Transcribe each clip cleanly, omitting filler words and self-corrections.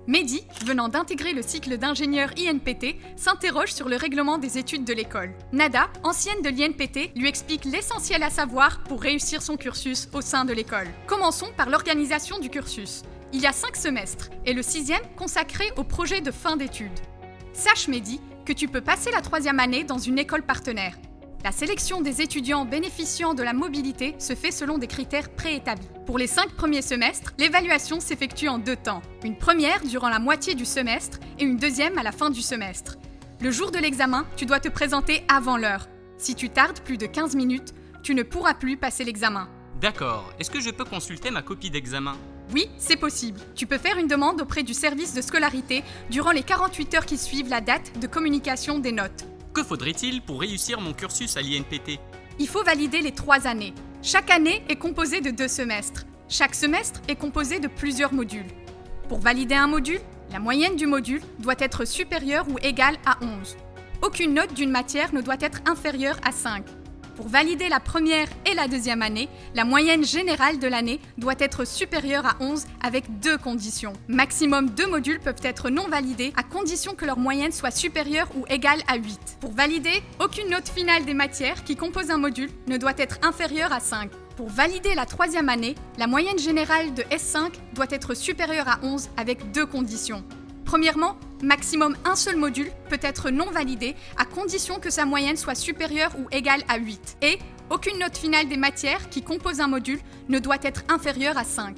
Mehdi, venant d'intégrer le cycle d'ingénieur INPT, s'interroge sur le règlement des études de l'école. Nada, ancienne de l'INPT, lui explique l'essentiel à savoir pour réussir son cursus au sein de l'école. Commençons par l'organisation du cursus. Il y a 5 semestres, et le 6e consacré au projet de fin d'études. Sache, Mehdi, que tu peux passer la 3e année dans une école partenaire. La sélection des étudiants bénéficiant de la mobilité se fait selon des critères préétablis. Pour les 5 premiers semestres, l'évaluation s'effectue en 2 temps. Une première durant la moitié du semestre et une deuxième à la fin du semestre. Le jour de l'examen, tu dois te présenter avant l'heure. Si tu tardes plus de 15 minutes, tu ne pourras plus passer l'examen. D'accord, est-ce que je peux consulter ma copie d'examen ? Oui, c'est possible. Tu peux faire une demande auprès du service de scolarité durant les 48 heures qui suivent la date de communication des notes. Que faudrait-il pour réussir mon cursus à l'INPT ? Il faut valider les 3 années. Chaque année est composée de 2 semestres. Chaque semestre est composé de plusieurs modules. Pour valider un module, la moyenne du module doit être supérieure ou égale à 11. Aucune note d'une matière ne doit être inférieure à 5. Pour valider la première et la 2e année, la moyenne générale de l'année doit être supérieure à 11 avec 2 conditions. Maximum 2 modules peuvent être non validés à condition que leur moyenne soit supérieure ou égale à 8. Pour valider, aucune note finale des matières qui composent un module ne doit être inférieure à 5. Pour valider la 3e année, la moyenne générale de S5 doit être supérieure à 11 avec 2 conditions. Premièrement, maximum un seul module peut être non validé à condition que sa moyenne soit supérieure ou égale à 8. Et aucune note finale des matières qui composent un module ne doit être inférieure à 5.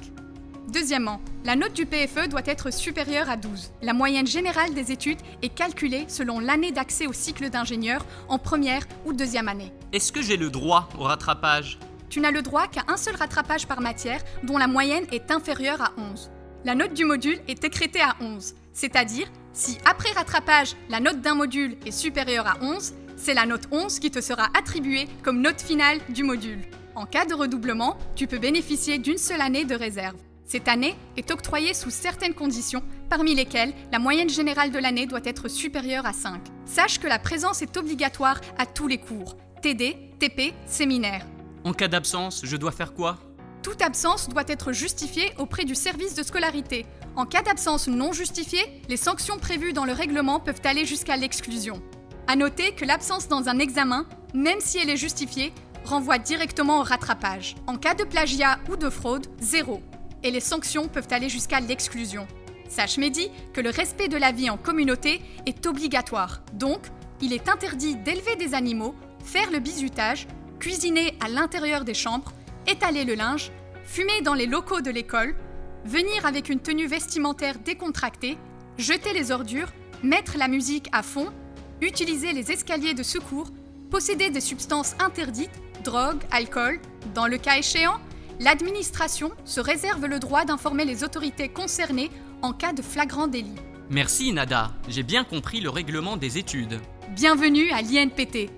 Deuxièmement, la note du PFE doit être supérieure à 12. La moyenne générale des études est calculée selon l'année d'accès au cycle d'ingénieur en première ou 2e année. Est-ce que j'ai le droit au rattrapage ? Tu n'as le droit qu'à un seul rattrapage par matière dont la moyenne est inférieure à 11. La note du module est écrétée à 11, c'est-à-dire, si après rattrapage, la note d'un module est supérieure à 11, c'est la note 11 qui te sera attribuée comme note finale du module. En cas de redoublement, tu peux bénéficier d'une seule année de réserve. Cette année est octroyée sous certaines conditions, parmi lesquelles la moyenne générale de l'année doit être supérieure à 5. Sache que la présence est obligatoire à tous les cours, TD, TP, séminaire. En cas d'absence, je dois faire quoi ? Toute absence doit être justifiée auprès du service de scolarité. En cas d'absence non justifiée, les sanctions prévues dans le règlement peuvent aller jusqu'à l'exclusion. À noter que l'absence dans un examen, même si elle est justifiée, renvoie directement au rattrapage. En cas de plagiat ou de fraude, 0. Et les sanctions peuvent aller jusqu'à l'exclusion. Sache, Mehdi, que le respect de la vie en communauté est obligatoire. Donc, il est interdit d'élever des animaux, faire le bizutage, cuisiner à l'intérieur des chambres, étaler le linge, fumer dans les locaux de l'école, venir avec une tenue vestimentaire décontractée, jeter les ordures, mettre la musique à fond, utiliser les escaliers de secours, posséder des substances interdites, drogue, alcool. Dans le cas échéant, l'administration se réserve le droit d'informer les autorités concernées en cas de flagrant délit. Merci Nada, j'ai bien compris le règlement des études. Bienvenue à l'INPT.